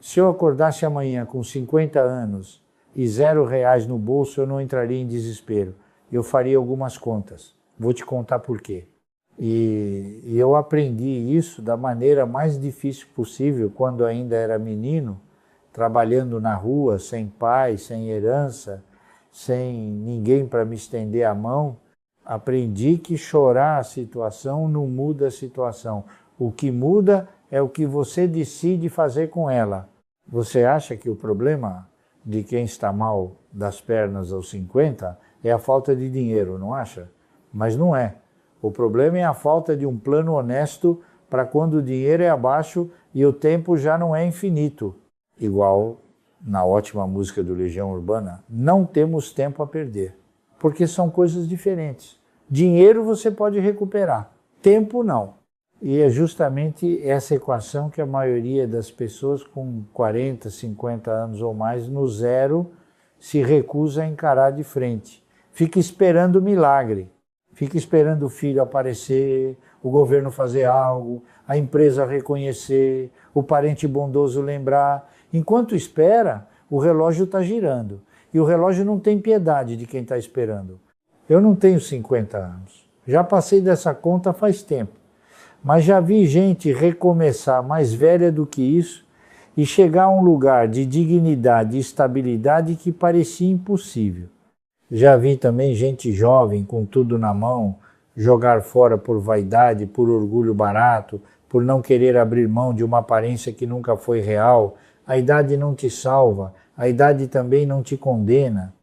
Se eu acordasse amanhã com 50 anos e R$ 0 no bolso, eu não entraria em desespero. Eu faria algumas contas. Vou te contar por quê. E eu aprendi isso da maneira mais difícil possível quando ainda era menino, trabalhando na rua, sem pai, sem herança, sem ninguém para me estender a mão. Aprendi que chorar a situação não muda a situação. O que muda é o que você decide fazer com ela. Você acha que o problema de quem está mal das pernas aos 50 é a falta de dinheiro, não acha? Mas não é. O problema é a falta de um plano honesto para quando o dinheiro é abaixo e o tempo já não é infinito. Igual na ótima música do Legião Urbana, não temos tempo a perder, porque são coisas diferentes. Dinheiro você pode recuperar, tempo não. E é justamente essa equação que a maioria das pessoas com 40, 50 anos ou mais no zero se recusa a encarar de frente. Fica esperando o milagre, fica esperando o filho aparecer, o governo fazer algo, a empresa reconhecer, o parente bondoso lembrar. Enquanto espera, o relógio está girando. E o relógio não tem piedade de quem está esperando. Eu não tenho 50 anos. Já passei dessa conta faz tempo. Mas já vi gente recomeçar mais velha do que isso e chegar a um lugar de dignidade e estabilidade que parecia impossível. Já vi também gente jovem, com tudo na mão, jogar fora por vaidade, por orgulho barato, por não querer abrir mão de uma aparência que nunca foi real. A idade não te salva, a idade também não te condena.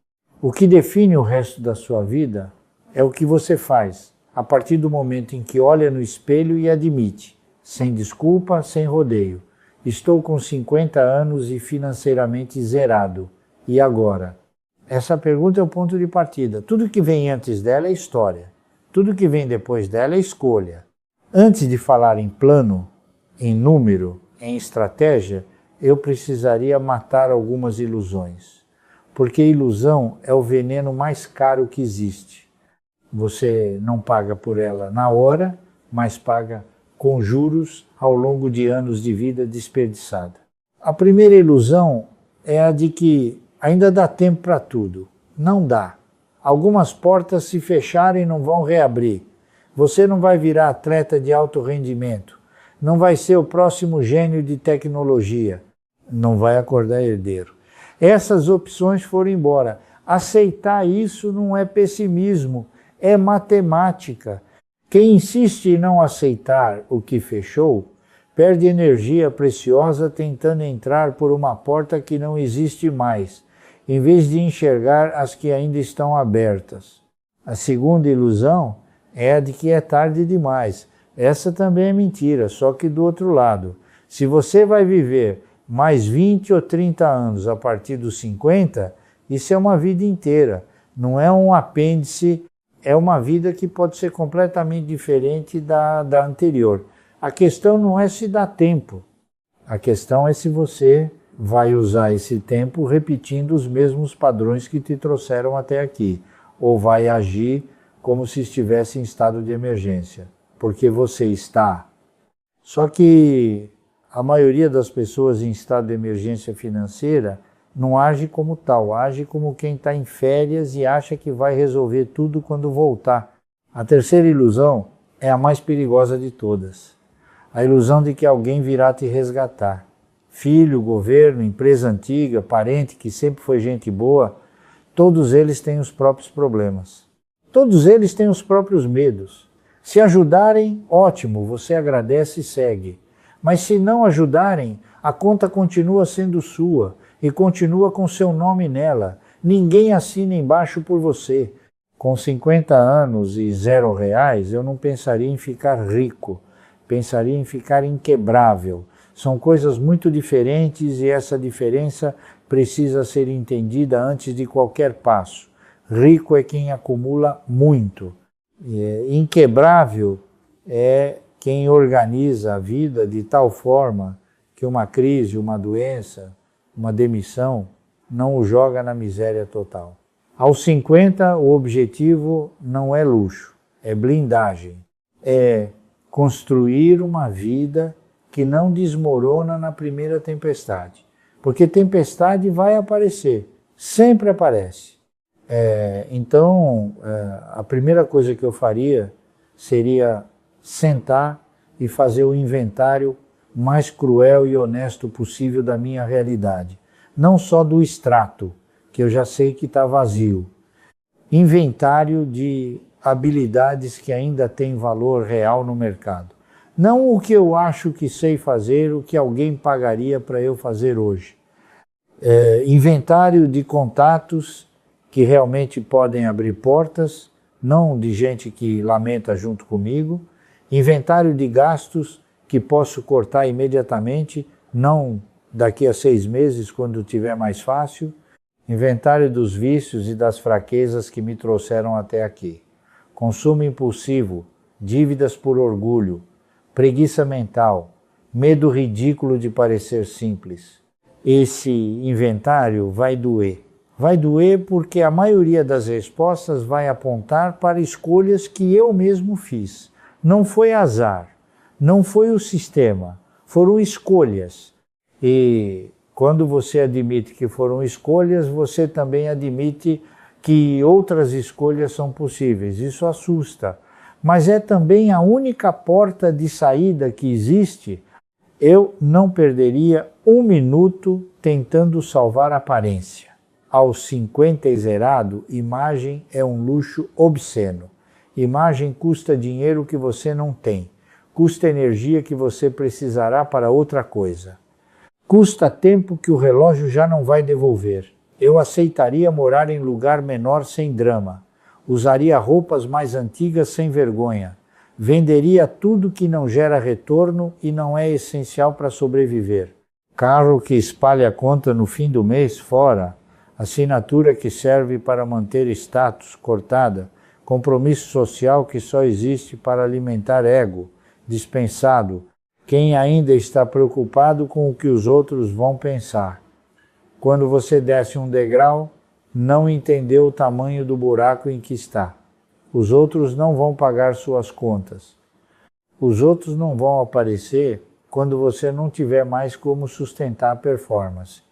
O que define o resto da sua vida é o que você faz a partir do momento em que olha no espelho e admite, sem desculpa, sem rodeio: estou com 50 anos e financeiramente zerado. E agora? Essa pergunta é o ponto de partida. Tudo que vem antes dela é história. Tudo que vem depois dela é escolha. Antes de falar em plano, em número, em estratégia, eu precisaria matar algumas ilusões. Porque ilusão é o veneno mais caro que existe. Você não paga por ela na hora, mas paga com juros ao longo de anos de vida desperdiçada. A primeira ilusão é a de que ainda dá tempo para tudo. Não dá. Algumas portas, se fecharem, não vão reabrir. Você não vai virar atleta de alto rendimento. Não vai ser o próximo gênio de tecnologia. Não vai acordar herdeiro. Essas opções foram embora. Aceitar isso não é pessimismo, é matemática. Quem insiste em não aceitar o que fechou, perde energia preciosa tentando entrar por uma porta que não existe mais, em vez de enxergar as que ainda estão abertas. A segunda ilusão é a de que é tarde demais. Essa também é mentira, só que do outro lado. Se você vai viver mais 20 ou 30 anos a partir dos 50, isso é uma vida inteira. Não é um apêndice, é uma vida que pode ser completamente diferente da anterior. A questão não é se dá tempo. A questão é se você vai usar esse tempo repetindo os mesmos padrões que te trouxeram até aqui, ou vai agir como se estivesse em estado de emergência, porque você está. Só que a maioria das pessoas em estado de emergência financeira não age como tal, age como quem está em férias e acha que vai resolver tudo quando voltar. A terceira ilusão é a mais perigosa de todas. A ilusão de que alguém virá te resgatar. Filho, governo, empresa antiga, parente que sempre foi gente boa, todos eles têm os próprios problemas. Todos eles têm os próprios medos. Se ajudarem, ótimo, você agradece e segue. Mas se não ajudarem, a conta continua sendo sua e continua com seu nome nela. Ninguém assina embaixo por você. Com 50 anos e R$ 0, eu não pensaria em ficar rico, pensaria em ficar inquebrável. São coisas muito diferentes e essa diferença precisa ser entendida antes de qualquer passo. Rico é quem acumula muito. Inquebrável é quem organiza a vida de tal forma que uma crise, uma doença, uma demissão não o joga na miséria total. Aos 50, o objetivo não é luxo, é blindagem. É construir uma vida que não desmorona na primeira tempestade. Porque tempestade vai aparecer, sempre aparece. Então, a primeira coisa que eu faria seria sentar e fazer o inventário mais cruel e honesto possível da minha realidade. Não só do extrato, que eu já sei que está vazio. Inventário de habilidades que ainda têm valor real no mercado. Não o que eu acho que sei fazer, o que alguém pagaria para eu fazer hoje. Inventário de contatos que realmente podem abrir portas, não de gente que lamenta junto comigo. Inventário de gastos que posso cortar imediatamente, não daqui a 6 meses, quando tiver mais fácil. Inventário dos vícios e das fraquezas que me trouxeram até aqui. Consumo impulsivo, dívidas por orgulho, preguiça mental, medo ridículo de parecer simples. Esse inventário vai doer. Vai doer porque a maioria das respostas vai apontar para escolhas que eu mesmo fiz. Não foi azar, não foi o sistema, foram escolhas. E quando você admite que foram escolhas, você também admite que outras escolhas são possíveis. Isso assusta. Mas é também a única porta de saída que existe. Eu não perderia 1 minuto tentando salvar a aparência. Aos 50 e zerado, imagem é um luxo obsceno. Imagem custa dinheiro que você não tem. Custa energia que você precisará para outra coisa. Custa tempo que o relógio já não vai devolver. Eu aceitaria morar em lugar menor sem drama. Usaria roupas mais antigas sem vergonha. Venderia tudo que não gera retorno e não é essencial para sobreviver. Carro que espalha a conta no fim do mês fora. Assinatura que serve para manter status cortada. Compromisso social que só existe para alimentar ego. Dispensado. Quem ainda está preocupado com o que os outros vão pensar. Quando você desce um degrau, não entendeu o tamanho do buraco em que está. Os outros não vão pagar suas contas. Os outros não vão aparecer quando você não tiver mais como sustentar a performance.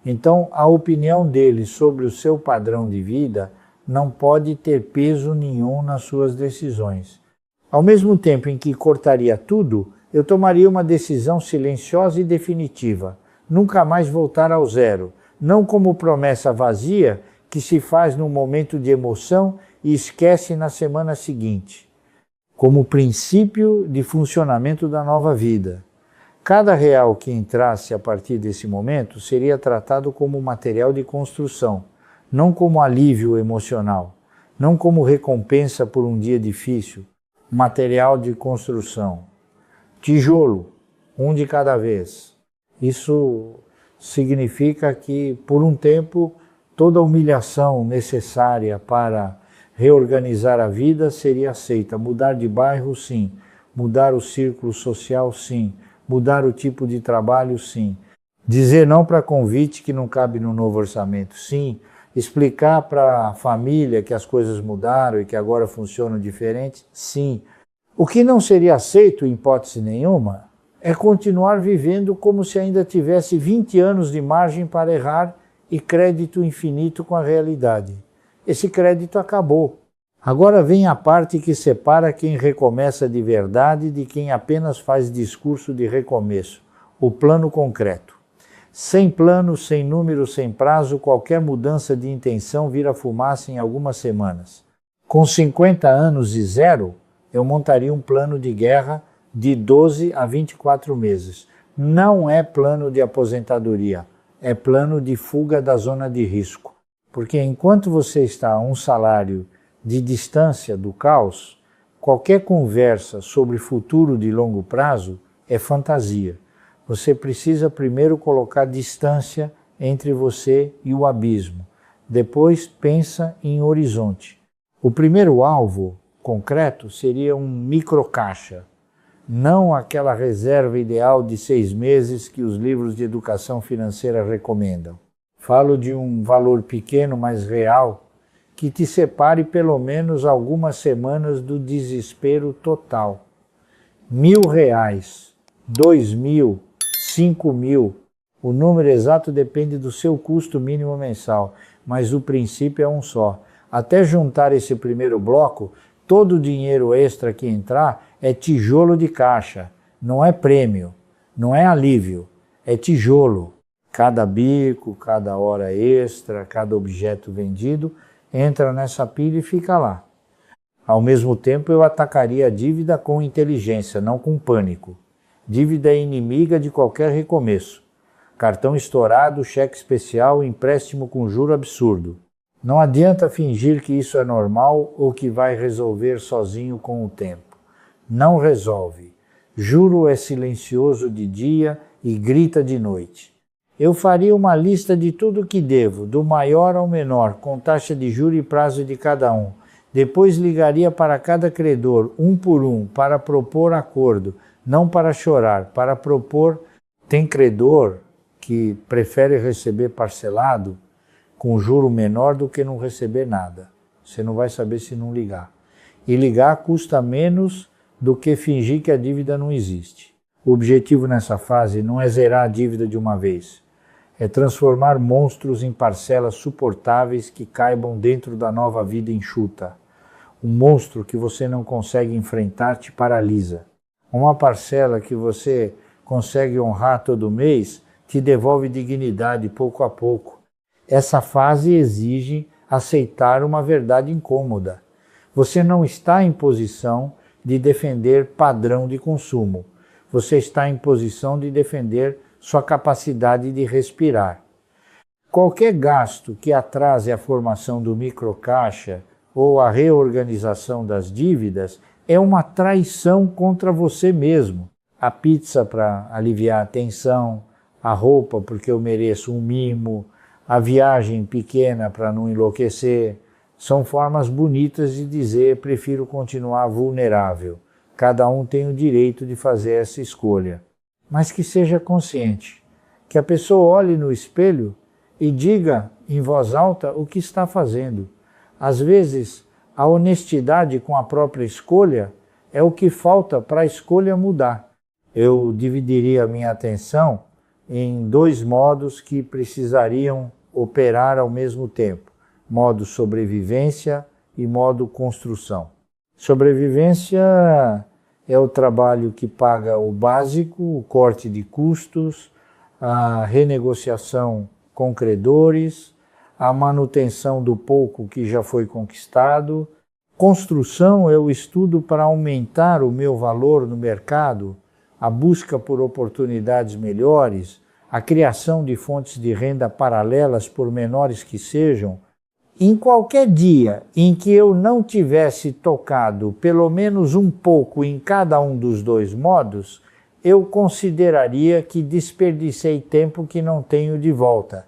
Então, a opinião deles sobre o seu padrão de vida não pode ter peso nenhum nas suas decisões. Ao mesmo tempo em que cortaria tudo, eu tomaria uma decisão silenciosa e definitiva. Nunca mais voltar ao zero. Não como promessa vazia que se faz num momento de emoção e esquece na semana seguinte. Como princípio de funcionamento da nova vida. Cada real que entrasse a partir desse momento seria tratado como material de construção, não como alívio emocional, não como recompensa por um dia difícil, material de construção. Tijolo, um de cada vez. Isso significa que, por um tempo, toda humilhação necessária para reorganizar a vida seria aceita. Mudar de bairro, sim. Mudar o círculo social, sim. Mudar o tipo de trabalho, sim. Dizer não para convite que não cabe no novo orçamento, sim. Explicar para a família que as coisas mudaram e que agora funcionam diferente, sim. O que não seria aceito, em hipótese nenhuma, é continuar vivendo como se ainda tivesse 20 anos de margem para errar e crédito infinito com a realidade. Esse crédito acabou. Agora vem a parte que separa quem recomeça de verdade de quem apenas faz discurso de recomeço, o plano concreto. Sem plano, sem número, sem prazo, qualquer mudança de intenção vira fumaça em algumas semanas. Com 50 anos e zero, eu montaria um plano de guerra de 12 a 24 meses. Não é plano de aposentadoria, é plano de fuga da zona de risco. Porque enquanto você está a um salário de distância do caos, qualquer conversa sobre futuro de longo prazo é fantasia. Você precisa primeiro colocar distância entre você e o abismo. Depois pensa em horizonte. O primeiro alvo concreto seria um microcaixa, não aquela reserva ideal de 6 meses que os livros de educação financeira recomendam. Falo de um valor pequeno, mas real, que te separe pelo menos algumas semanas do desespero total. R$ 1.000, 2.000, 5.000. O número exato depende do seu custo mínimo mensal, mas o princípio é um só. Até juntar esse primeiro bloco, todo o dinheiro extra que entrar é tijolo de caixa, não é prêmio, não é alívio, é tijolo. Cada bico, cada hora extra, cada objeto vendido entra nessa pilha e fica lá. Ao mesmo tempo, eu atacaria a dívida com inteligência, não com pânico. Dívida é inimiga de qualquer recomeço. Cartão estourado, cheque especial, empréstimo com juro absurdo. Não adianta fingir que isso é normal ou que vai resolver sozinho com o tempo. Não resolve. Juro é silencioso de dia e grita de noite. Eu faria uma lista de tudo que devo, do maior ao menor, com taxa de juros e prazo de cada um. Depois ligaria para cada credor, um por um, para propor acordo, não para chorar, para propor. Tem credor que prefere receber parcelado com juro menor do que não receber nada. Você não vai saber se não ligar. E ligar custa menos do que fingir que a dívida não existe. O objetivo nessa fase não é zerar a dívida de uma vez. É transformar monstros em parcelas suportáveis que caibam dentro da nova vida enxuta. Um monstro que você não consegue enfrentar te paralisa. Uma parcela que você consegue honrar todo mês te devolve dignidade pouco a pouco. Essa fase exige aceitar uma verdade incômoda. Você não está em posição de defender padrão de consumo. Você está em posição de defender sua capacidade de respirar. Qualquer gasto que atrase a formação do microcaixa ou a reorganização das dívidas é uma traição contra você mesmo. A pizza para aliviar a tensão, a roupa porque eu mereço um mimo, a viagem pequena para não enlouquecer, são formas bonitas de dizer prefiro continuar vulnerável. Cada um tem o direito de fazer essa escolha. Mas que seja consciente, que a pessoa olhe no espelho e diga em voz alta o que está fazendo. Às vezes, a honestidade com a própria escolha é o que falta para a escolha mudar. Eu dividiria a minha atenção em dois modos que precisariam operar ao mesmo tempo. Modo sobrevivência e modo construção. Sobrevivência é o trabalho que paga o básico, o corte de custos, a renegociação com credores, a manutenção do pouco que já foi conquistado. Construção é o estudo para aumentar o meu valor no mercado, a busca por oportunidades melhores, a criação de fontes de renda paralelas, por menores que sejam. Em qualquer dia em que eu não tivesse tocado pelo menos um pouco em cada um dos dois modos, eu consideraria que desperdicei tempo que não tenho de volta.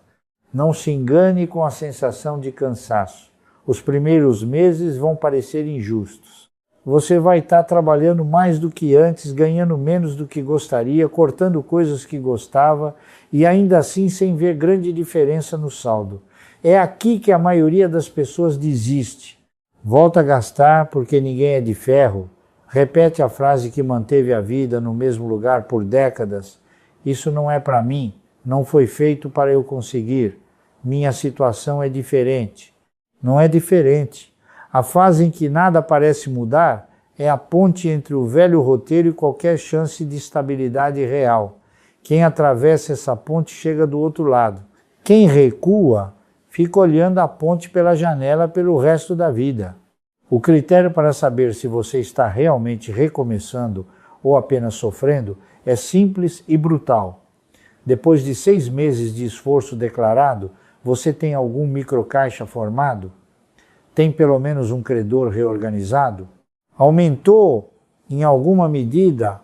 Não se engane com a sensação de cansaço. Os primeiros meses vão parecer injustos. Você vai estar trabalhando mais do que antes, ganhando menos do que gostaria, cortando coisas que gostava e ainda assim sem ver grande diferença no saldo. É aqui que a maioria das pessoas desiste. Volta a gastar porque ninguém é de ferro. Repete a frase que manteve a vida no mesmo lugar por décadas. Isso não é para mim, não foi feito para eu conseguir. Minha situação é diferente. Não é diferente. A fase em que nada parece mudar é a ponte entre o velho roteiro e qualquer chance de estabilidade real. Quem atravessa essa ponte chega do outro lado. Quem recua fica olhando a ponte pela janela pelo resto da vida. O critério para saber se você está realmente recomeçando ou apenas sofrendo é simples e brutal. Depois de 6 meses de esforço declarado, você tem algum microcaixa formado? Tem pelo menos um credor reorganizado? Aumentou, em alguma medida,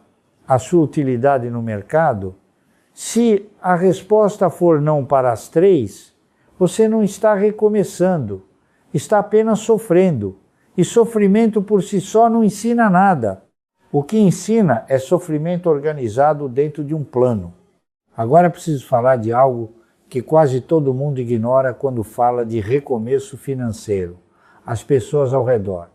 a sua utilidade no mercado? Se a resposta for não para as 3, você não está recomeçando, está apenas sofrendo. E sofrimento por si só não ensina nada. O que ensina é sofrimento organizado dentro de um plano. Agora preciso falar de algo que quase todo mundo ignora quando fala de recomeço financeiro. As pessoas ao redor.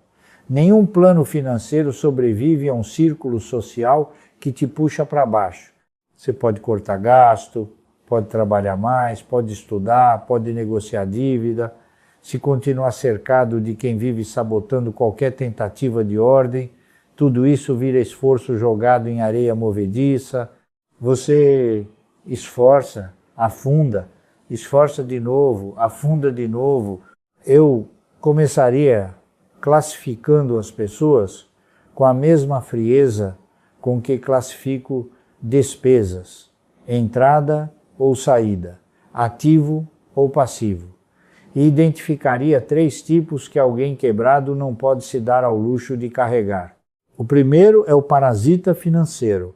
Nenhum plano financeiro sobrevive a um círculo social que te puxa para baixo. Você pode cortar gasto, pode trabalhar mais, pode estudar, pode negociar dívida. Se continuar cercado de quem vive sabotando qualquer tentativa de ordem, tudo isso vira esforço jogado em areia movediça. Você esforça, afunda, esforça de novo, afunda de novo. Eu começaria classificando as pessoas com a mesma frieza com que classifico despesas, entrada ou saída, ativo ou passivo. E identificaria 3 tipos que alguém quebrado não pode se dar ao luxo de carregar. O primeiro é o parasita financeiro,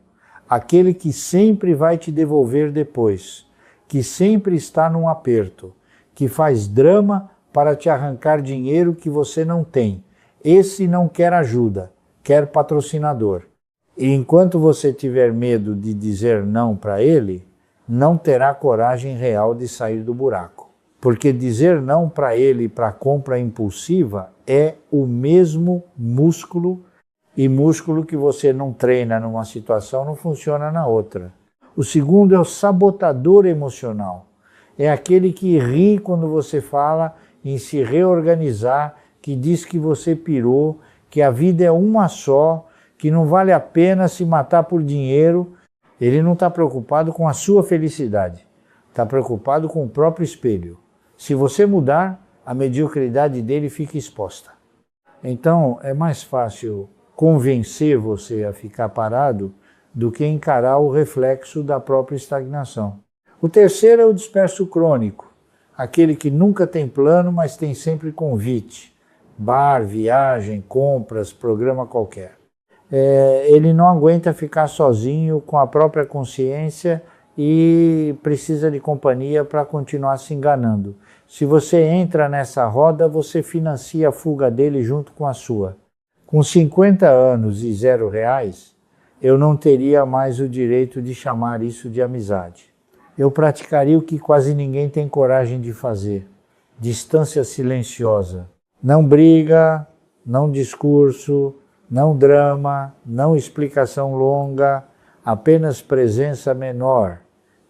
aquele que sempre vai te devolver depois, que sempre está num aperto, que faz drama para te arrancar dinheiro que você não tem. Esse não quer ajuda, quer patrocinador. E enquanto você tiver medo de dizer não para ele, não terá coragem real de sair do buraco. Porque dizer não para ele para compra impulsiva é o mesmo músculo, e músculo que você não treina numa situação não funciona na outra. O segundo é o sabotador emocional. É aquele que ri quando você fala em se reorganizar, que diz que você pirou, que a vida é uma só, que não vale a pena se matar por dinheiro. Ele não está preocupado com a sua felicidade, está preocupado com o próprio espelho. Se você mudar, a mediocridade dele fica exposta. Então, é mais fácil convencer você a ficar parado do que encarar o reflexo da própria estagnação. O terceiro é o disperso crônico, aquele que nunca tem plano, mas tem sempre convite. Bar, viagem, compras, programa qualquer. Ele não aguenta ficar sozinho com a própria consciência e precisa de companhia para continuar se enganando. Se você entra nessa roda, você financia a fuga dele junto com a sua. Com 50 anos e R$0, eu não teria mais o direito de chamar isso de amizade. Eu praticaria o que quase ninguém tem coragem de fazer: distância silenciosa. Não briga, não discurso, não drama, não explicação longa, apenas presença menor,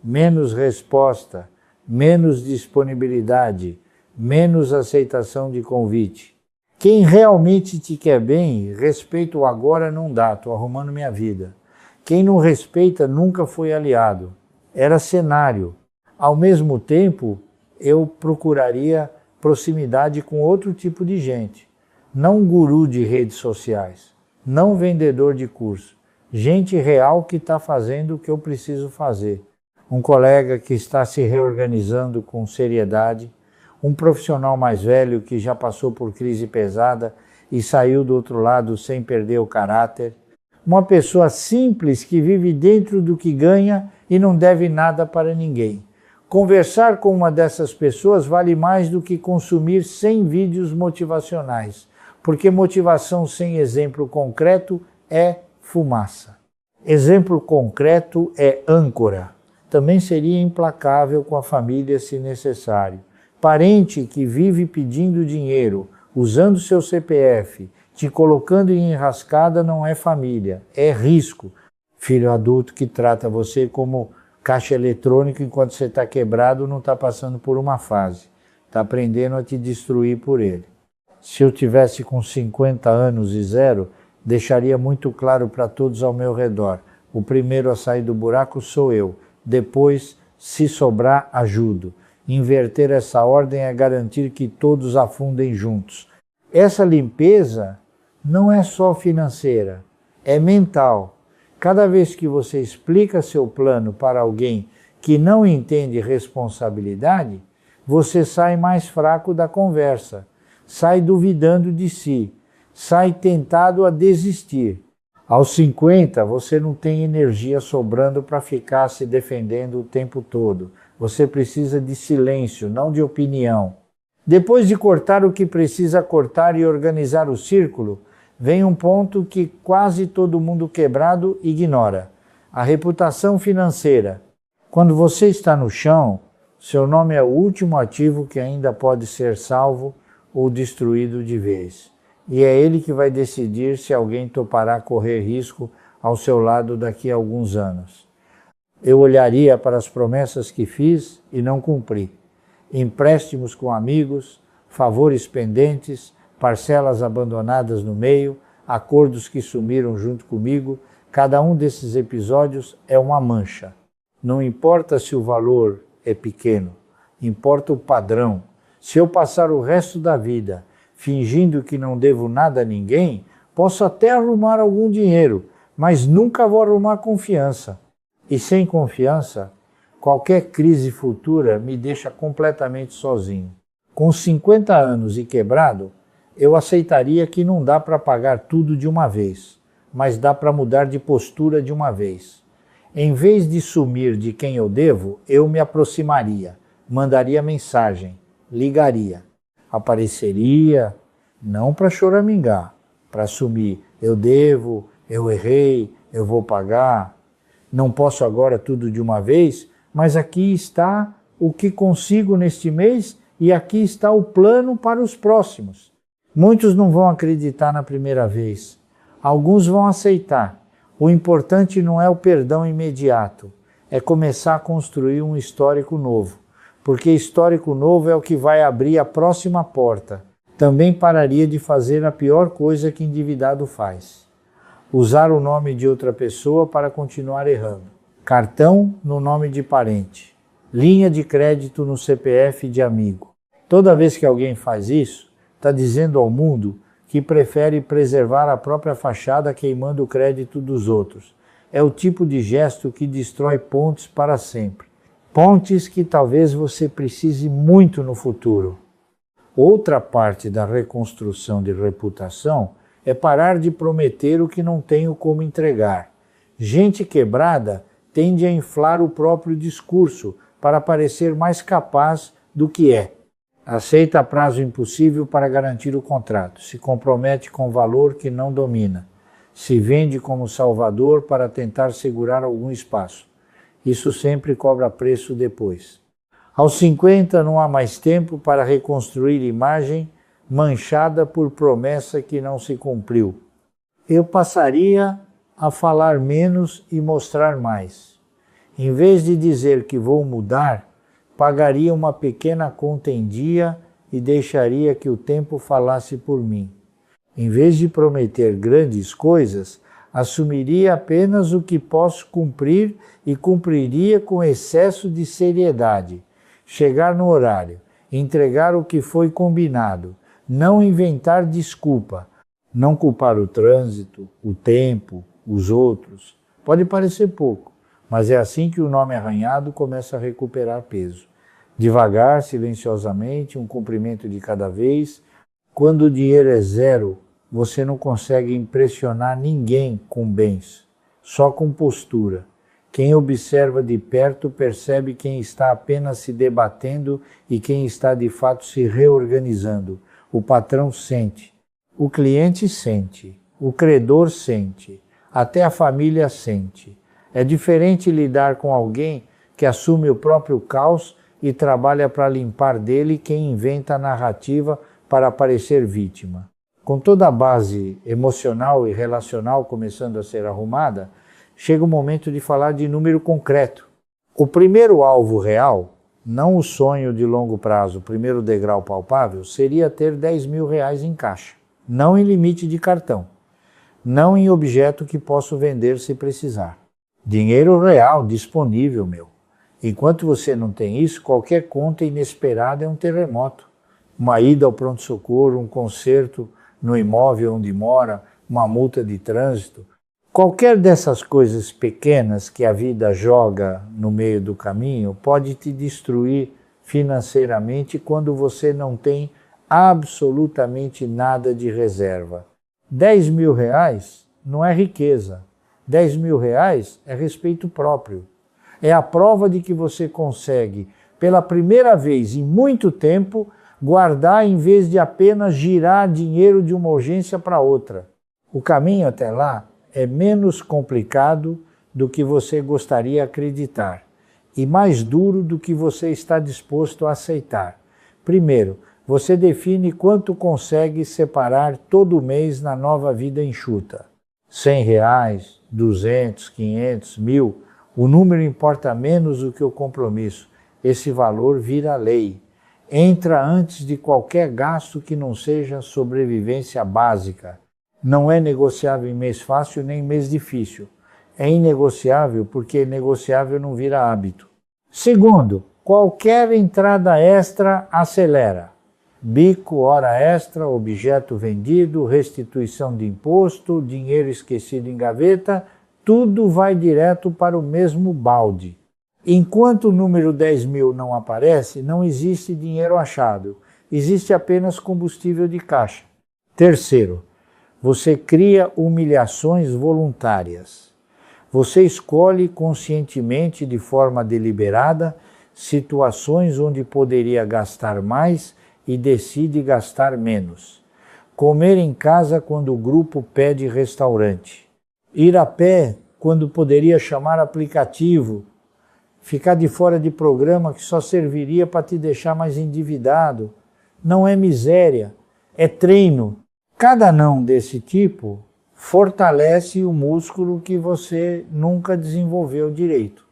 menos resposta, menos disponibilidade, menos aceitação de convite. Quem realmente te quer bem, respeito agora não dá, estou arrumando minha vida. Quem não respeita nunca foi aliado, era cenário. Ao mesmo tempo, eu procuraria proximidade com outro tipo de gente. Não guru de redes sociais, não vendedor de curso. Gente real que está fazendo o que eu preciso fazer. Um colega que está se reorganizando com seriedade, um profissional mais velho que já passou por crise pesada e saiu do outro lado sem perder o caráter, uma pessoa simples que vive dentro do que ganha e não deve nada para ninguém. Conversar com uma dessas pessoas vale mais do que consumir 100 vídeos motivacionais, porque motivação sem exemplo concreto é fumaça. Exemplo concreto é âncora. Também seria implacável com a família se necessário. Parente que vive pedindo dinheiro, usando seu CPF, te colocando em enrascada não é família, é risco. Filho adulto que trata você como caixa eletrônico enquanto você está quebrado, não está passando por uma fase. Está aprendendo a te destruir por ele. Se eu tivesse com 50 anos e 0, deixaria muito claro para todos ao meu redor: o primeiro a sair do buraco sou eu, depois, se sobrar, ajudo. Inverter essa ordem é garantir que todos afundem juntos. Essa limpeza não é só financeira, é mental. Cada vez que você explica seu plano para alguém que não entende responsabilidade, você sai mais fraco da conversa, sai duvidando de si, sai tentado a desistir. Aos 50, você não tem energia sobrando para ficar se defendendo o tempo todo. Você precisa de silêncio, não de opinião. Depois de cortar o que precisa cortar e organizar o círculo, vem um ponto que quase todo mundo quebrado ignora: a reputação financeira. Quando você está no chão, seu nome é o último ativo que ainda pode ser salvo ou destruído de vez. E é ele que vai decidir se alguém topará correr risco ao seu lado daqui a alguns anos. Eu olharia para as promessas que fiz e não cumpri. Empréstimos com amigos, favores pendentes, parcelas abandonadas no meio, acordos que sumiram junto comigo. Cada um desses episódios é uma mancha. Não importa se o valor é pequeno, importa o padrão. Se eu passar o resto da vida fingindo que não devo nada a ninguém, posso até arrumar algum dinheiro, mas nunca vou arrumar confiança. E sem confiança, qualquer crise futura me deixa completamente sozinho. Com 50 anos e quebrado, eu aceitaria que não dá para pagar tudo de uma vez, mas dá para mudar de postura de uma vez. Em vez de sumir de quem eu devo, eu me aproximaria, mandaria mensagem, ligaria, apareceria, não para choramingar, para assumir, eu devo, eu errei, eu vou pagar, não posso agora tudo de uma vez, mas aqui está o que consigo neste mês e aqui está o plano para os próximos. Muitos não vão acreditar na primeira vez, alguns vão aceitar. O importante não é o perdão imediato, é começar a construir um histórico novo, porque histórico novo é o que vai abrir a próxima porta. Também pararia de fazer a pior coisa que endividado faz: usar o nome de outra pessoa para continuar errando. Cartão no nome de parente, linha de crédito no CPF de amigo. Toda vez que alguém faz isso, está dizendo ao mundo que prefere preservar a própria fachada queimando o crédito dos outros. É o tipo de gesto que destrói pontes para sempre. Pontes que talvez você precise muito no futuro. Outra parte da reconstrução de reputação é parar de prometer o que não tenho como entregar. Gente quebrada tende a inflar o próprio discurso para parecer mais capaz do que é. Aceita prazo impossível para garantir o contrato. Se compromete com valor que não domina. Se vende como salvador para tentar segurar algum espaço. Isso sempre cobra preço depois. Aos 50 não há mais tempo para reconstruir imagem manchada por promessa que não se cumpriu. Eu passaria a falar menos e mostrar mais. Em vez de dizer que vou mudar, pagaria uma pequena conta em dia e deixaria que o tempo falasse por mim. Em vez de prometer grandes coisas, assumiria apenas o que posso cumprir e cumpriria com excesso de seriedade. Chegar no horário, entregar o que foi combinado, não inventar desculpa, não culpar o trânsito, o tempo, os outros. Pode parecer pouco, mas é assim que o nome arranhado começa a recuperar peso. Devagar, silenciosamente, um cumprimento de cada vez. Quando o dinheiro é zero, você não consegue impressionar ninguém com bens, só com postura. Quem observa de perto percebe quem está apenas se debatendo e quem está de fato se reorganizando. O patrão sente, o cliente sente, o credor sente, até a família sente. É diferente lidar com alguém que assume o próprio caos e trabalha para limpar dele quem inventa a narrativa para parecer vítima. Com toda a base emocional e relacional começando a ser arrumada, chega o momento de falar de número concreto. O primeiro alvo real, não o sonho de longo prazo, o primeiro degrau palpável, seria ter 10 mil reais em caixa, não em limite de cartão, não em objeto que posso vender se precisar. Dinheiro real, disponível, meu. Enquanto você não tem isso, qualquer conta inesperada é um terremoto. Uma ida ao pronto-socorro, um conserto no imóvel onde mora, uma multa de trânsito. Qualquer dessas coisas pequenas que a vida joga no meio do caminho pode te destruir financeiramente quando você não tem absolutamente nada de reserva. 10 mil reais não é riqueza. 10 mil reais é respeito próprio. É a prova de que você consegue, pela primeira vez em muito tempo, guardar em vez de apenas girar dinheiro de uma urgência para outra. O caminho até lá é menos complicado do que você gostaria de acreditar e mais duro do que você está disposto a aceitar. Primeiro, você define quanto consegue separar todo mês na nova vida enxuta. 100 reais, 200, 500, 1000, O número importa menos do que o compromisso. Esse valor vira lei. Entra antes de qualquer gasto que não seja sobrevivência básica. Não é negociável em mês fácil nem em mês difícil. É inegociável porque negociável não vira hábito. Segundo, qualquer entrada extra acelera. Bico, hora extra, objeto vendido, restituição de imposto, dinheiro esquecido em gaveta, tudo vai direto para o mesmo balde. Enquanto o número 10.000 não aparece, não existe dinheiro achado. Existe apenas combustível de caixa. Terceiro, você cria humilhações voluntárias. Você escolhe conscientemente, de forma deliberada, situações onde poderia gastar mais e decide gastar menos. Comer em casa quando o grupo pede restaurante. Ir a pé quando poderia chamar aplicativo. Ficar de fora de programa que só serviria para te deixar mais endividado. Não é miséria, é treino. Cada não desse tipo fortalece o músculo que você nunca desenvolveu direito.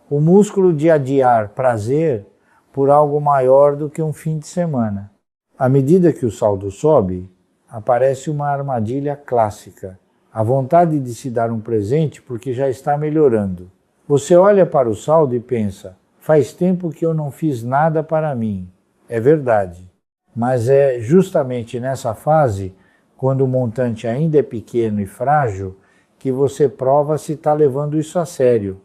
O músculo de adiar prazer por algo maior do que um fim de semana. À medida que o saldo sobe, aparece uma armadilha clássica. A vontade de se dar um presente porque já está melhorando. Você olha para o saldo e pensa, faz tempo que eu não fiz nada para mim. É verdade, mas é justamente nessa fase, quando o montante ainda é pequeno e frágil, que você prova se está levando isso a sério.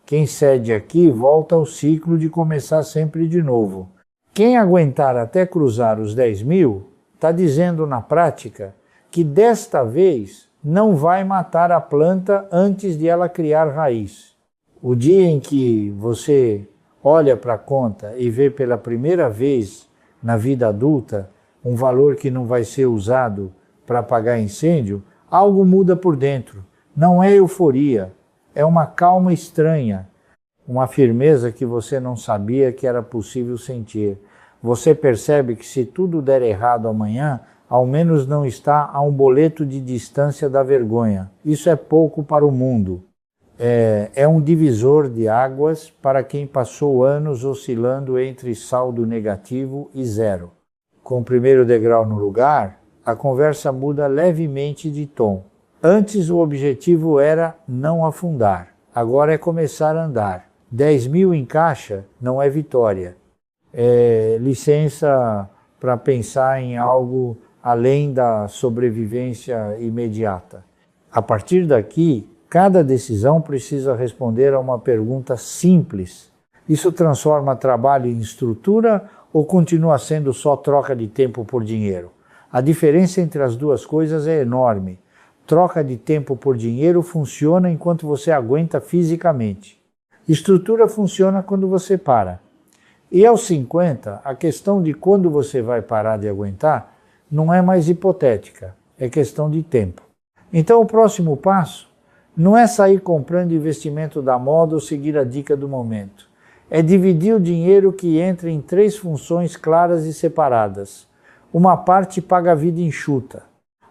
Quem cede aqui volta ao ciclo de começar sempre de novo. Quem aguentar até cruzar os 10.000, está dizendo na prática que desta vez não vai matar a planta antes de ela criar raiz. O dia em que você olha para a conta e vê pela primeira vez na vida adulta um valor que não vai ser usado para apagar incêndio, algo muda por dentro. Não é euforia, é uma calma estranha, uma firmeza que você não sabia que era possível sentir. Você percebe que se tudo der errado amanhã, ao menos não está a um boleto de distância da vergonha. Isso é pouco para o mundo. É um divisor de águas para quem passou anos oscilando entre saldo negativo e zero. Com o primeiro degrau no lugar, a conversa muda levemente de tom. Antes o objetivo era não afundar, agora é começar a andar. 10.000 em caixa não é vitória. É licença para pensar em algo além da sobrevivência imediata. A partir daqui, cada decisão precisa responder a uma pergunta simples. Isso transforma trabalho em estrutura ou continua sendo só troca de tempo por dinheiro? A diferença entre as duas coisas é enorme. Troca de tempo por dinheiro funciona enquanto você aguenta fisicamente. Estrutura funciona quando você para. E aos 50, a questão de quando você vai parar de aguentar não é mais hipotética, é questão de tempo. Então o próximo passo não é sair comprando investimento da moda ou seguir a dica do momento. É dividir o dinheiro que entra em 3 funções claras e separadas. Uma parte paga a vida enxuta,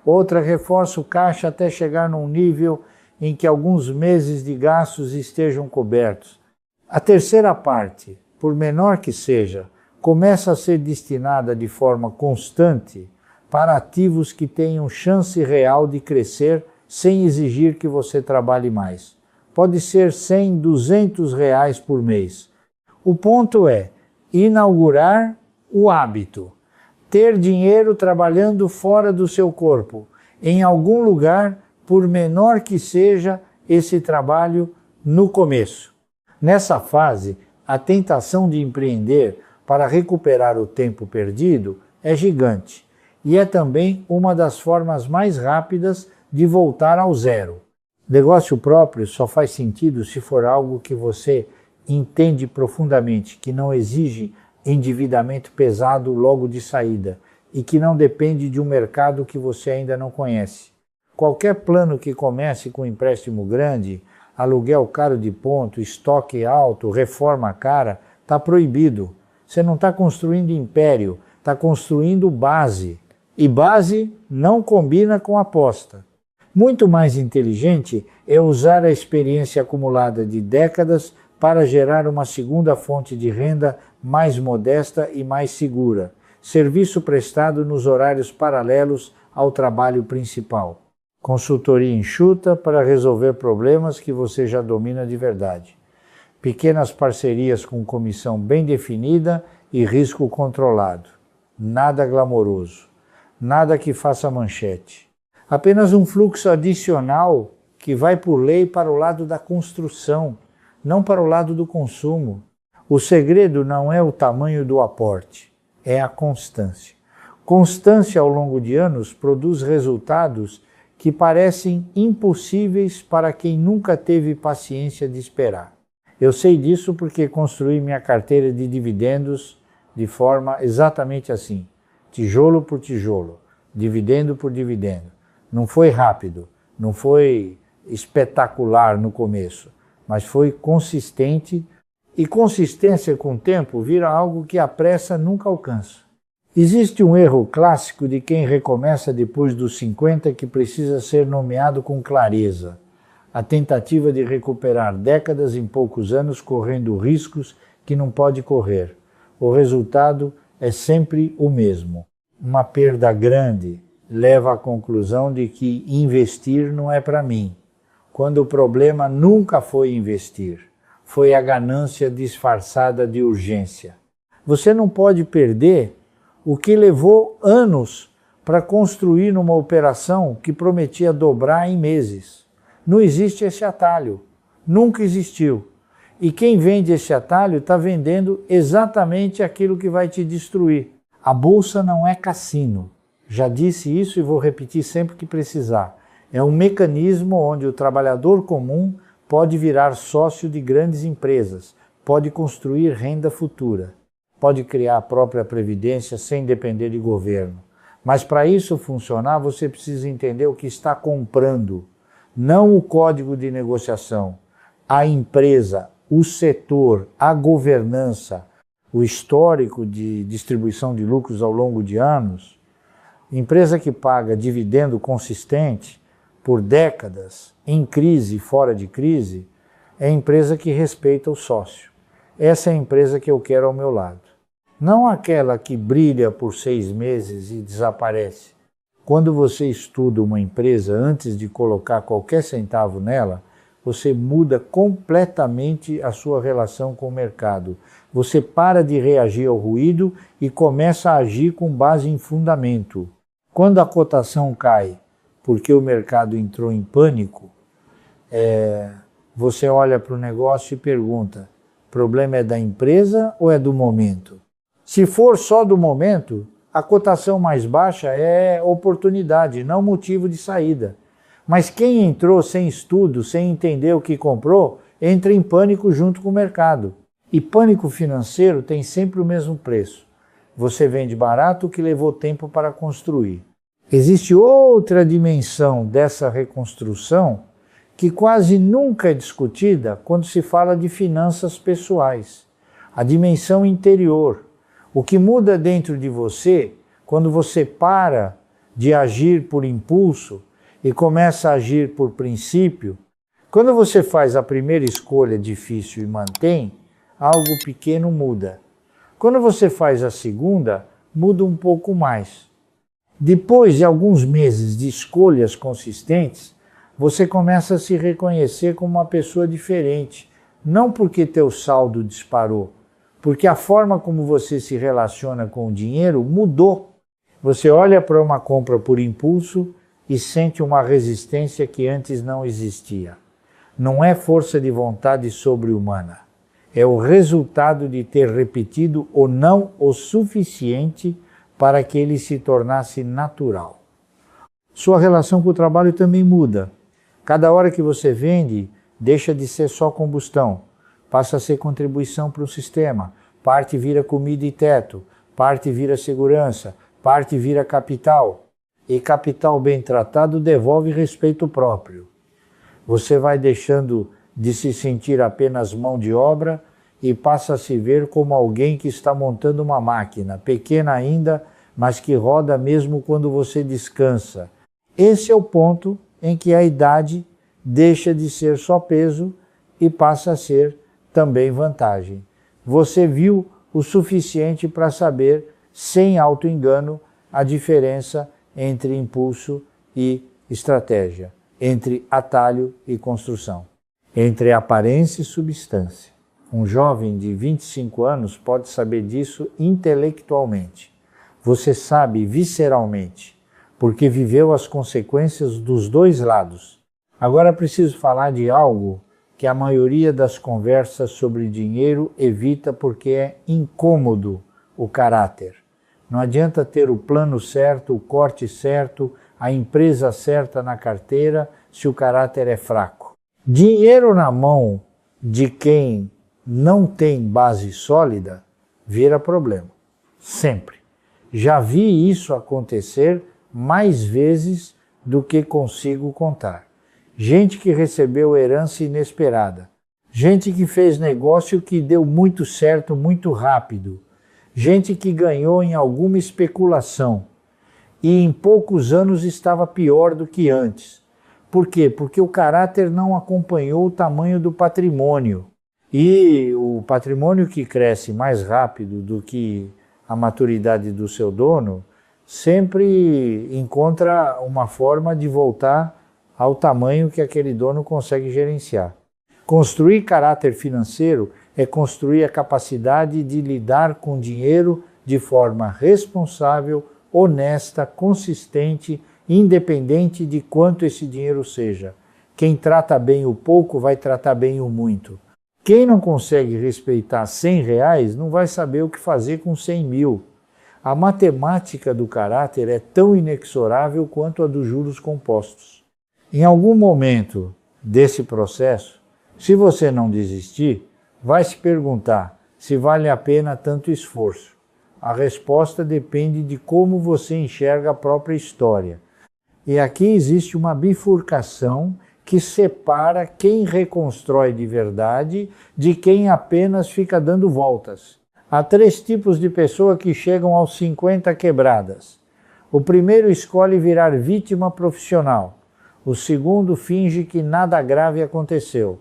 outra reforça o caixa até chegar num nível em que alguns meses de gastos estejam cobertos. A terceira parte, por menor que seja, começa a ser destinada de forma constante para ativos que tenham chance real de crescer sem exigir que você trabalhe mais. Pode ser 100, 200 reais por mês. O ponto é inaugurar o hábito. Ter dinheiro trabalhando fora do seu corpo, em algum lugar, por menor que seja esse trabalho no começo. Nessa fase, a tentação de empreender para recuperar o tempo perdido é gigante e é também uma das formas mais rápidas de voltar ao zero. Negócio próprio só faz sentido se for algo que você entende profundamente, que não exige endividamento pesado logo de saída e que não depende de um mercado que você ainda não conhece. Qualquer plano que comece com empréstimo grande, aluguel caro de ponto, estoque alto, reforma cara, está proibido. Você não está construindo império, está construindo base. E base não combina com aposta. Muito mais inteligente é usar a experiência acumulada de décadas para gerar uma segunda fonte de renda mais modesta e mais segura, serviço prestado nos horários paralelos ao trabalho principal. Consultoria enxuta para resolver problemas que você já domina de verdade. Pequenas parcerias com comissão bem definida e risco controlado. Nada glamouroso. Nada que faça manchete. Apenas um fluxo adicional que vai por lei para o lado da construção, não para o lado do consumo. O segredo não é o tamanho do aporte, é a constância. Constância ao longo de anos produz resultados que parecem impossíveis para quem nunca teve paciência de esperar. Eu sei disso porque construí minha carteira de dividendos de forma exatamente assim, tijolo por tijolo, dividendo por dividendo. Não foi rápido, não foi espetacular no começo, mas foi consistente, e consistência com o tempo vira algo que a pressa nunca alcança. Existe um erro clássico de quem recomeça depois dos 50 que precisa ser nomeado com clareza. A tentativa de recuperar décadas em poucos anos correndo riscos que não pode correr. O resultado é sempre o mesmo. Uma perda grande leva à conclusão de que investir não é para mim, quando o problema nunca foi investir, foi a ganância disfarçada de urgência. Você não pode perder o que levou anos para construir numa operação que prometia dobrar em meses. Não existe esse atalho, nunca existiu. E quem vende esse atalho está vendendo exatamente aquilo que vai te destruir. A bolsa não é cassino. Já disse isso e vou repetir sempre que precisar. É um mecanismo onde o trabalhador comum pode virar sócio de grandes empresas, pode construir renda futura, pode criar a própria previdência sem depender de governo. Mas para isso funcionar, você precisa entender o que está comprando, não o código de negociação, a empresa, o setor, a governança, o histórico de distribuição de lucros ao longo de anos. Empresa que paga dividendo consistente por décadas, em crise e fora de crise, é a empresa que respeita o sócio. Essa é a empresa que eu quero ao meu lado. Não aquela que brilha por 6 meses e desaparece. Quando você estuda uma empresa antes de colocar qualquer centavo nela, você muda completamente a sua relação com o mercado. Você para de reagir ao ruído e começa a agir com base em fundamento. Quando a cotação cai porque o mercado entrou em pânico, você olha para o negócio e pergunta, o problema é da empresa ou é do momento? Se for só do momento, a cotação mais baixa é oportunidade, não motivo de saída. Mas quem entrou sem estudo, sem entender o que comprou, entra em pânico junto com o mercado. E pânico financeiro tem sempre o mesmo preço. Você vende barato o que levou tempo para construir. Existe outra dimensão dessa reconstrução que quase nunca é discutida quando se fala de finanças pessoais. A dimensão interior. O que muda dentro de você quando você para de agir por impulso e começa a agir por princípio. Quando você faz a primeira escolha difícil e mantém, algo pequeno muda. Quando você faz a segunda, muda um pouco mais. Depois de alguns meses de escolhas consistentes, você começa a se reconhecer como uma pessoa diferente. Não porque teu saldo disparou, porque a forma como você se relaciona com o dinheiro mudou. Você olha para uma compra por impulso e sente uma resistência que antes não existia. Não é força de vontade sobre-humana. É o resultado de ter repetido o não o suficiente para que ele se tornasse natural. Sua relação com o trabalho também muda. Cada hora que você vende, deixa de ser só combustão, passa a ser contribuição para o sistema. Parte vira comida e teto, parte vira segurança, parte vira capital. E capital bem tratado devolve respeito próprio. Você vai deixando de se sentir apenas mão de obra e passa a se ver como alguém que está montando uma máquina, pequena ainda, mas que roda mesmo quando você descansa. Esse é o ponto em que a idade deixa de ser só peso e passa a ser também vantagem. Você viu o suficiente para saber, sem auto-engano, a diferença entre impulso e estratégia, entre atalho e construção, entre aparência e substância. Um jovem de 25 anos pode saber disso intelectualmente. Você sabe visceralmente, porque viveu as consequências dos dois lados. Agora preciso falar de algo que a maioria das conversas sobre dinheiro evita porque é incômodo: o caráter. Não adianta ter o plano certo, o corte certo, a empresa certa na carteira, se o caráter é fraco. Dinheiro na mão de quem não tem base sólida vira problema. Sempre. Já vi isso acontecer mais vezes do que consigo contar. Gente que recebeu herança inesperada. Gente que fez negócio que deu muito certo muito rápido. Gente que ganhou em alguma especulação e em poucos anos estava pior do que antes. Por quê? Porque o caráter não acompanhou o tamanho do patrimônio. E o patrimônio que cresce mais rápido do que a maturidade do seu dono sempre encontra uma forma de voltar ao tamanho que aquele dono consegue gerenciar. Construir caráter financeiro é construir a capacidade de lidar com dinheiro de forma responsável, honesta, consistente, independente de quanto esse dinheiro seja. Quem trata bem o pouco vai tratar bem o muito. Quem não consegue respeitar R$100 não vai saber o que fazer com 100 mil. A matemática do caráter é tão inexorável quanto a dos juros compostos. Em algum momento desse processo, se você não desistir, vai se perguntar se vale a pena tanto esforço. A resposta depende de como você enxerga a própria história. E aqui existe uma bifurcação que separa quem reconstrói de verdade de quem apenas fica dando voltas. Há 3 tipos de pessoa que chegam aos 50 quebradas. O primeiro escolhe virar vítima profissional. O segundo finge que nada grave aconteceu.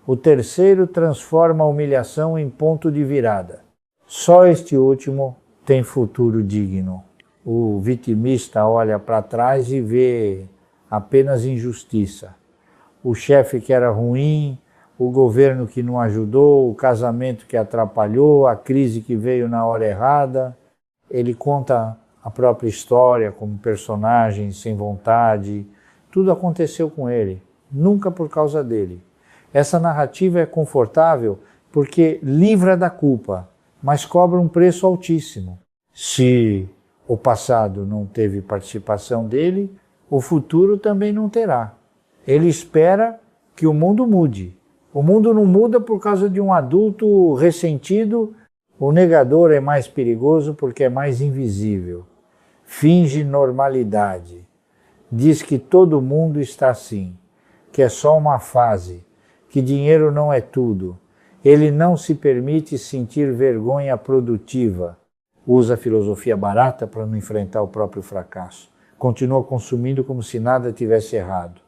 O terceiro transforma a humilhação em ponto de virada. Só este último tem futuro digno. O vitimista olha para trás e vê apenas injustiça. O chefe que era ruim, o governo que não ajudou, o casamento que atrapalhou, a crise que veio na hora errada. Ele conta a própria história como personagem sem vontade. Tudo aconteceu com ele, nunca por causa dele. Essa narrativa é confortável porque livra da culpa, mas cobra um preço altíssimo. Se o passado não teve participação dele, o futuro também não terá. Ele espera que o mundo mude. O mundo não muda por causa de um adulto ressentido. O negador é mais perigoso porque é mais invisível. Finge normalidade. Diz que todo mundo está assim, que é só uma fase, que dinheiro não é tudo. Ele não se permite sentir vergonha produtiva. Usa a filosofia barata para não enfrentar o próprio fracasso. Continua consumindo como se nada tivesse errado.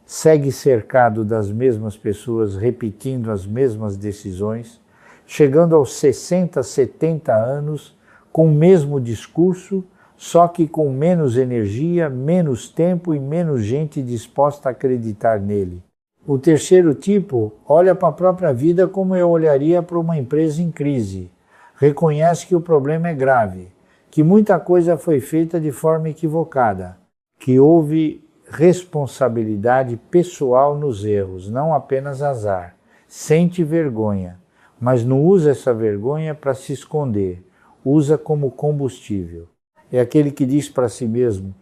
Segue cercado das mesmas pessoas, repetindo as mesmas decisões, chegando aos 60, 70 anos com o mesmo discurso, só que com menos energia, menos tempo e menos gente disposta a acreditar nele. O terceiro tipo olha para a própria vida como eu olharia para uma empresa em crise. Reconhece que o problema é grave, que muita coisa foi feita de forma equivocada, que houve responsabilidade pessoal nos erros, não apenas azar. Sente vergonha, mas não usa essa vergonha para se esconder, usa como combustível. É aquele que diz para si mesmo,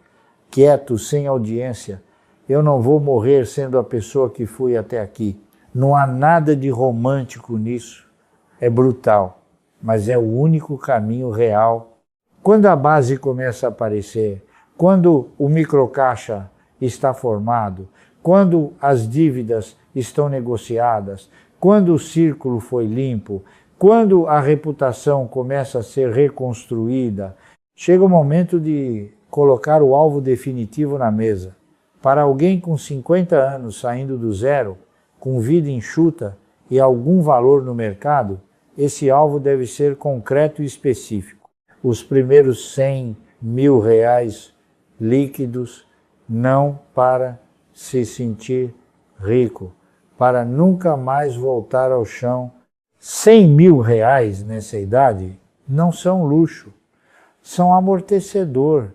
quieto, sem audiência, eu não vou morrer sendo a pessoa que fui até aqui. Não há nada de romântico nisso, é brutal, mas é o único caminho real. Quando a base começa a aparecer, quando o microcaixa está formado, quando as dívidas estão negociadas, quando o círculo foi limpo, quando a reputação começa a ser reconstruída, chega o momento de colocar o alvo definitivo na mesa. Para alguém com 50 anos saindo do zero, com vida enxuta e algum valor no mercado, esse alvo deve ser concreto e específico. Os primeiros 100 mil reais líquidos, não para se sentir rico, para nunca mais voltar ao chão. 100 mil reais nessa idade não são luxo, são amortecedor,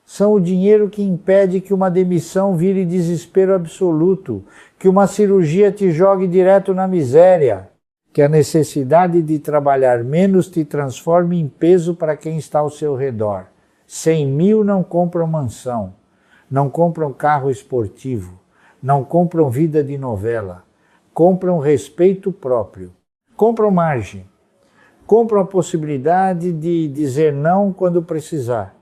são o dinheiro que impede que uma demissão vire desespero absoluto, que uma cirurgia te jogue direto na miséria, que a necessidade de trabalhar menos te transforme em peso para quem está ao seu redor. 100 mil não compram mansão, não compram carro esportivo, não compram vida de novela, compram respeito próprio, compram margem, compram a possibilidade de dizer não quando precisar.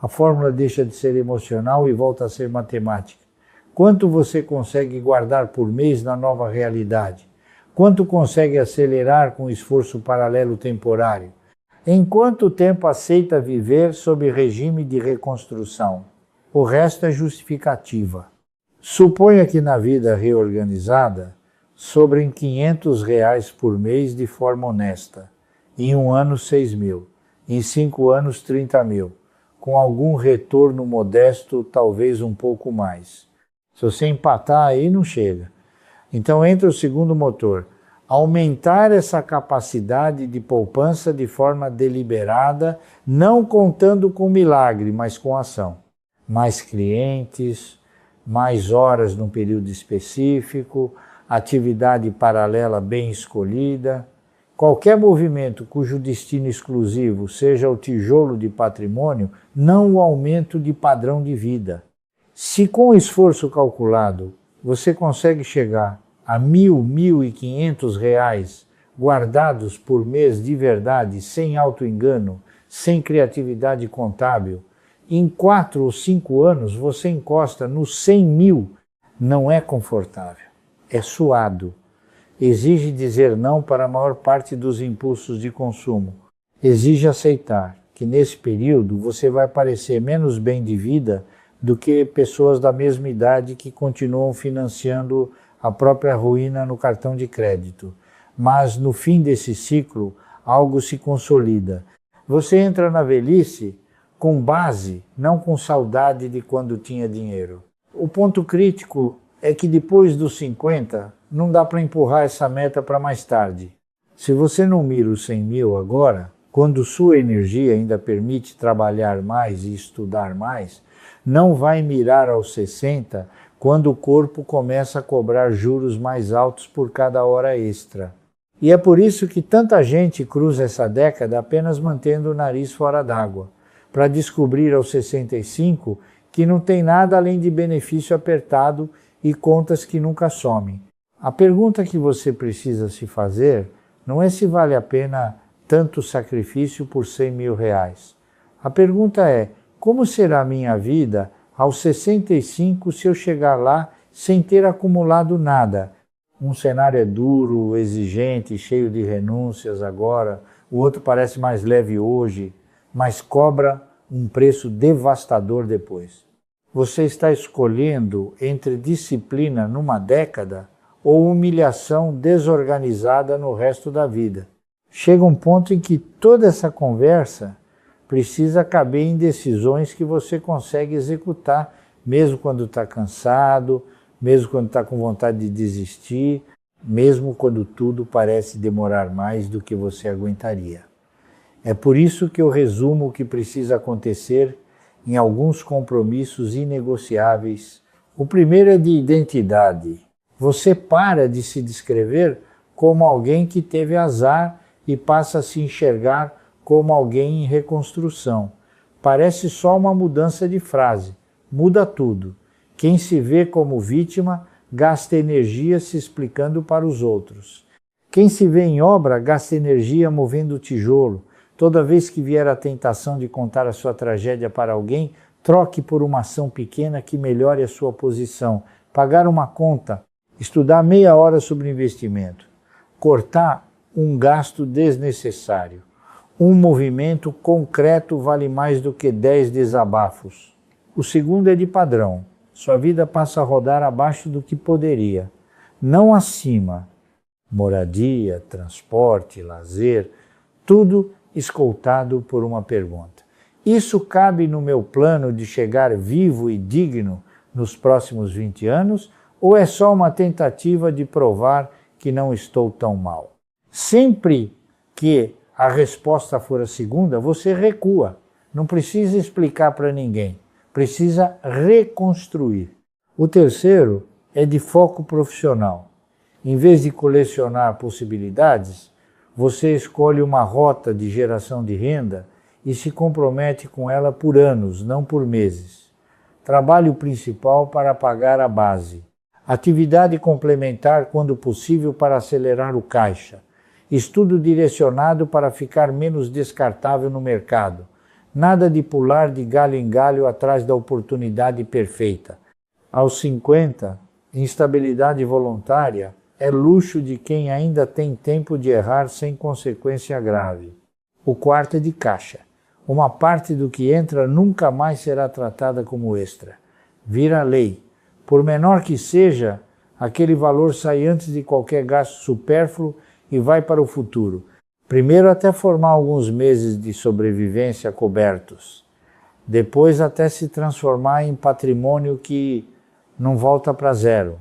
A fórmula deixa de ser emocional e volta a ser matemática. Quanto você consegue guardar por mês na nova realidade? Quanto consegue acelerar com esforço paralelo temporário? Em quanto tempo aceita viver sob regime de reconstrução? O resto é justificativa. Suponha que na vida reorganizada sobrem R$500 por mês de forma honesta. Em um ano, 6 mil. Em 5 anos, 30 mil. Com algum retorno modesto, talvez um pouco mais. Se você empatar aí, não chega. Então entra o segundo motor. Aumentar essa capacidade de poupança de forma deliberada, não contando com milagre, mas com ação. Mais clientes, mais horas num período específico, atividade paralela bem escolhida. Qualquer movimento cujo destino exclusivo seja o tijolo de patrimônio, não o aumento de padrão de vida. Se com esforço calculado você consegue chegar a R$1.000, R$1.500 guardados por mês de verdade, sem auto-engano, sem criatividade contábil, em 4 ou 5 anos você encosta nos 100 mil. Não é confortável, é suado. Exige dizer não para a maior parte dos impulsos de consumo. Exige aceitar que nesse período você vai parecer menos bem de vida do que pessoas da mesma idade que continuam financiando a própria ruína no cartão de crédito. Mas no fim desse ciclo, algo se consolida. Você entra na velhice com base, não com saudade de quando tinha dinheiro. O ponto crítico é que depois dos 50, não dá para empurrar essa meta para mais tarde. Se você não mira os 100 mil agora, quando sua energia ainda permite trabalhar mais e estudar mais, não vai mirar aos 60 quando o corpo começa a cobrar juros mais altos por cada hora extra. E é por isso que tanta gente cruza essa década apenas mantendo o nariz fora d'água, para descobrir aos 65 que não tem nada além de benefício apertado e contas que nunca somem. A pergunta que você precisa se fazer não é se vale a pena tanto sacrifício por 100 mil reais. A pergunta é, como será a minha vida aos 65 se eu chegar lá sem ter acumulado nada? Um cenário é duro, exigente, cheio de renúncias agora, o outro parece mais leve hoje, mas cobra um preço devastador depois. Você está escolhendo entre disciplina numa década ou humilhação desorganizada no resto da vida. Chega um ponto em que toda essa conversa precisa caber em decisões que você consegue executar, mesmo quando está cansado, mesmo quando está com vontade de desistir, mesmo quando tudo parece demorar mais do que você aguentaria. É por isso que eu resumo o que precisa acontecer em alguns compromissos inegociáveis. O primeiro é de identidade. Você para de se descrever como alguém que teve azar e passa a se enxergar como alguém em reconstrução. Parece só uma mudança de frase. Muda tudo. Quem se vê como vítima gasta energia se explicando para os outros. Quem se vê em obra gasta energia movendo o tijolo. Toda vez que vier a tentação de contar a sua tragédia para alguém, troque por uma ação pequena que melhore a sua posição. Pagar uma conta, estudar meia hora sobre investimento, cortar um gasto desnecessário. Um movimento concreto vale mais do que 10 desabafos. O segundo é de padrão. sua vida passa a rodar abaixo do que poderia, não acima. Moradia, transporte, lazer, tudo escoltado por uma pergunta. Isso cabe no meu plano de chegar vivo e digno nos próximos 20 anos ou é só uma tentativa de provar que não estou tão mal? Sempre que a resposta for a segunda, você recua. Não precisa explicar para ninguém. Precisa reconstruir. O terceiro é de foco profissional. Em vez de colecionar possibilidades, você escolhe uma rota de geração de renda e se compromete com ela por anos, não por meses. Trabalho principal para pagar a base. Atividade complementar quando possível para acelerar o caixa. Estudo direcionado para ficar menos descartável no mercado. Nada de pular de galho em galho atrás da oportunidade perfeita. Aos 50, instabilidade voluntária é luxo de quem ainda tem tempo de errar sem consequência grave. O quarto é de caixa. Uma parte do que entra nunca mais será tratada como extra. Vira lei. Por menor que seja, aquele valor sai antes de qualquer gasto supérfluo e vai para o futuro. Primeiro até formar alguns meses de sobrevivência cobertos. Depois até se transformar em patrimônio que não volta para zero.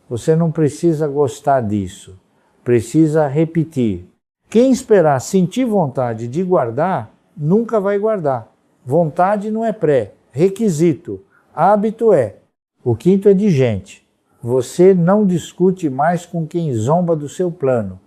Você não precisa gostar disso. Precisa repetir. Quem esperar sentir vontade de guardar, nunca vai guardar. Vontade não é requisito. Hábito é. O quinto é de gente. Você não discute mais com quem zomba do seu plano.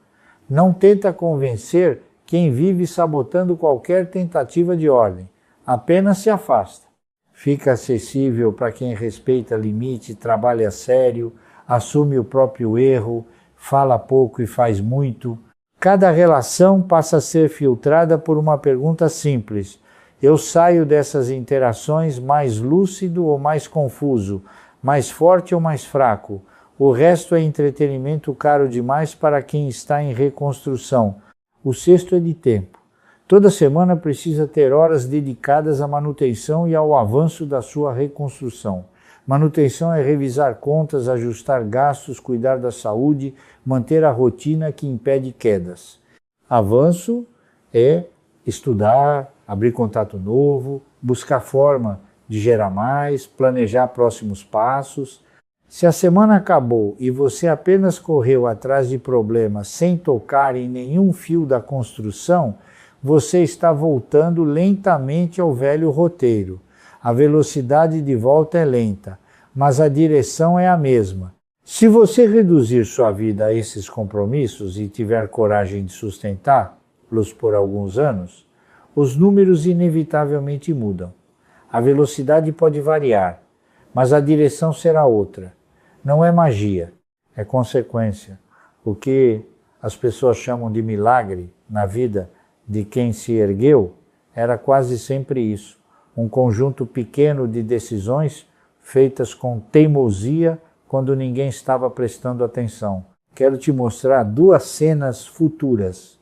Não tenta convencer quem vive sabotando qualquer tentativa de ordem. Apenas se afasta. Fica acessível para quem respeita limite, trabalha sério, assume o próprio erro, fala pouco e faz muito. Cada relação passa a ser filtrada por uma pergunta simples. Eu saio dessas interações mais lúcido ou mais confuso, mais forte ou mais fraco? O resto é entretenimento caro demais para quem está em reconstrução. O sexto é de tempo. Toda semana precisa ter horas dedicadas à manutenção e ao avanço da sua reconstrução. Manutenção é revisar contas, ajustar gastos, cuidar da saúde, manter a rotina que impede quedas. Avanço é estudar, abrir contato novo, buscar forma de gerar mais, planejar próximos passos. Se a semana acabou e você apenas correu atrás de problemas sem tocar em nenhum fio da construção, você está voltando lentamente ao velho roteiro. A velocidade de volta é lenta, mas a direção é a mesma. Se você reduzir sua vida a esses compromissos e tiver coragem de sustentá-los por alguns anos, os números inevitavelmente mudam. A velocidade pode variar, mas a direção será outra. Não é magia, é consequência. O que as pessoas chamam de milagre na vida de quem se ergueu era quase sempre isso. Um conjunto pequeno de decisões feitas com teimosia quando ninguém estava prestando atenção. Quero te mostrar duas cenas futuras.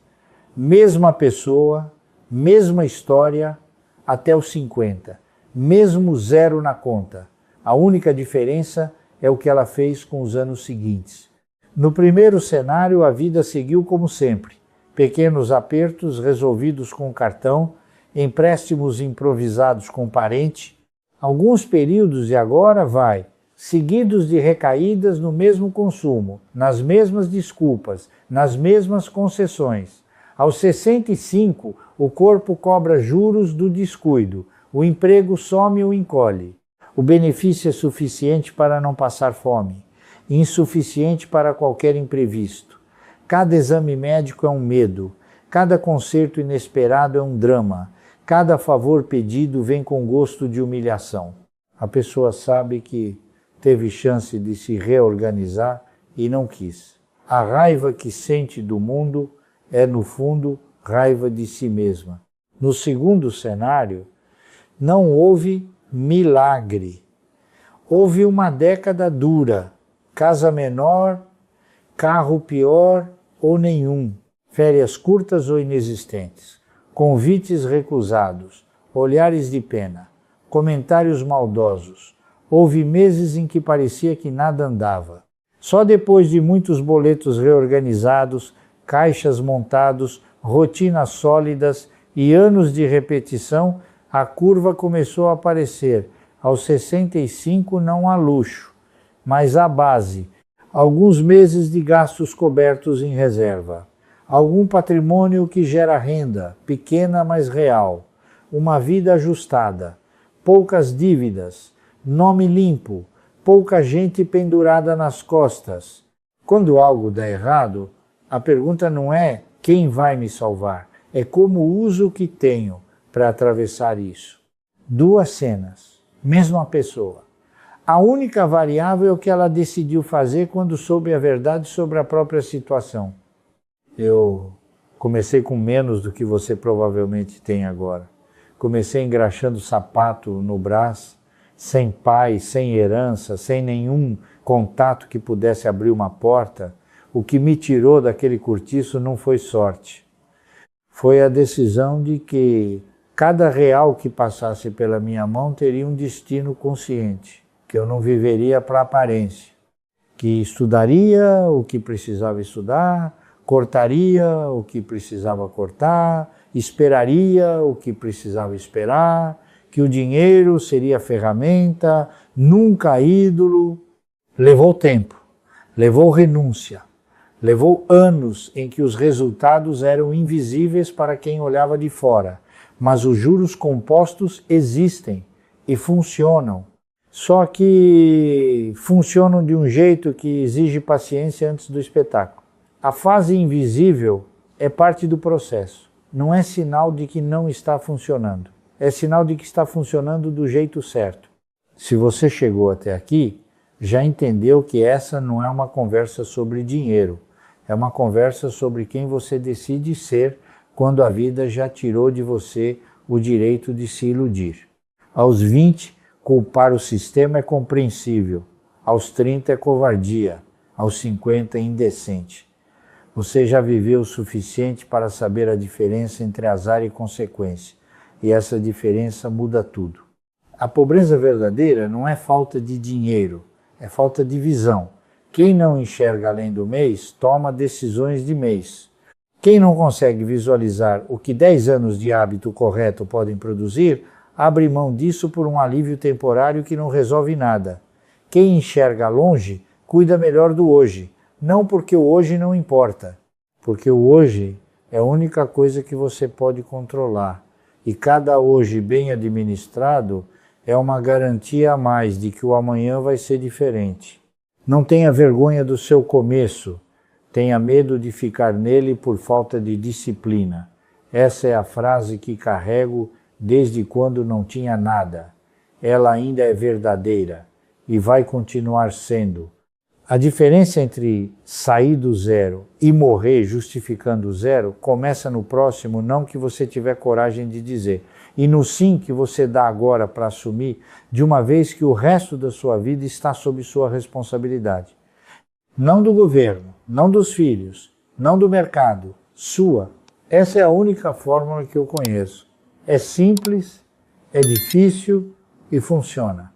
Mesma pessoa, mesma história até os 50. Mesmo zero na conta. A única diferença é o que ela fez com os anos seguintes. No primeiro cenário, a vida seguiu como sempre. Pequenos apertos resolvidos com cartão, empréstimos improvisados com parente, alguns períodos e agora vai, seguidos de recaídas no mesmo consumo, nas mesmas desculpas, nas mesmas concessões. Aos 65, o corpo cobra juros do descuido, o emprego some ou encolhe. O benefício é suficiente para não passar fome, insuficiente para qualquer imprevisto. Cada exame médico é um medo, cada concerto inesperado é um drama, cada favor pedido vem com gosto de humilhação. A pessoa sabe que teve chance de se reorganizar e não quis. A raiva que sente do mundo é, no fundo, raiva de si mesma. No segundo cenário, não houve milagre. Houve uma década dura, casa menor, carro pior ou nenhum, férias curtas ou inexistentes, convites recusados, olhares de pena, comentários maldosos, Houve meses em que parecia que nada andava. Só depois de muitos boletos reorganizados, caixas montados, rotinas sólidas e anos de repetição, a curva começou a aparecer. Aos 65 não há luxo, mas há base. Alguns meses de gastos cobertos em reserva. Algum patrimônio que gera renda, pequena mas real. Uma vida ajustada. Poucas dívidas. Nome limpo. Pouca gente pendurada nas costas. Quando algo dá errado, a pergunta não é quem vai me salvar, é como uso o que tenho para atravessar isso. Duas cenas, mesma pessoa. A única variável é o que ela decidiu fazer quando soube a verdade sobre a própria situação. Eu comecei com menos do que você provavelmente tem agora. Comecei engraxando sapato no braço, sem pai, sem herança, sem nenhum contato que pudesse abrir uma porta. O que me tirou daquele cortiço não foi sorte. Foi a decisão de que cada real que passasse pela minha mão teria um destino consciente, que eu não viveria para aparência, que estudaria o que precisava estudar, cortaria o que precisava cortar, esperaria o que precisava esperar, que o dinheiro seria ferramenta, nunca ídolo. Levou tempo, levou renúncia, levou anos em que os resultados eram invisíveis para quem olhava de fora, mas os juros compostos existem e funcionam. Só que funcionam de um jeito que exige paciência antes do espetáculo. A fase invisível é parte do processo. Não é sinal de que não está funcionando. É sinal de que está funcionando do jeito certo. Se você chegou até aqui, já entendeu que essa não é uma conversa sobre dinheiro. É uma conversa sobre quem você decide ser quando a vida já tirou de você o direito de se iludir. Aos 20, culpar o sistema é compreensível. Aos 30 é covardia. Aos 50 é indecente. Você já viveu o suficiente para saber a diferença entre azar e consequência. E essa diferença muda tudo. A pobreza verdadeira não é falta de dinheiro, é falta de visão. Quem não enxerga além do mês, toma decisões de mês. Quem não consegue visualizar o que 10 anos de hábito correto podem produzir, abre mão disso por um alívio temporário que não resolve nada. Quem enxerga longe, cuida melhor do hoje. Não porque o hoje não importa, porque o hoje é a única coisa que você pode controlar. E cada hoje bem administrado é uma garantia a mais de que o amanhã vai ser diferente. Não tenha vergonha do seu começo, tenha medo de ficar nele por falta de disciplina. Essa é a frase que carrego desde quando não tinha nada. Ela ainda é verdadeira e vai continuar sendo. A diferença entre sair do zero e morrer justificando o zero começa no próximo não que você tiver coragem de dizer, e no sim que você dá agora para assumir, de uma vez que o resto da sua vida está sob sua responsabilidade. Não do governo, não dos filhos, não do mercado, sua. Essa é a única fórmula que eu conheço. É simples, é difícil e funciona.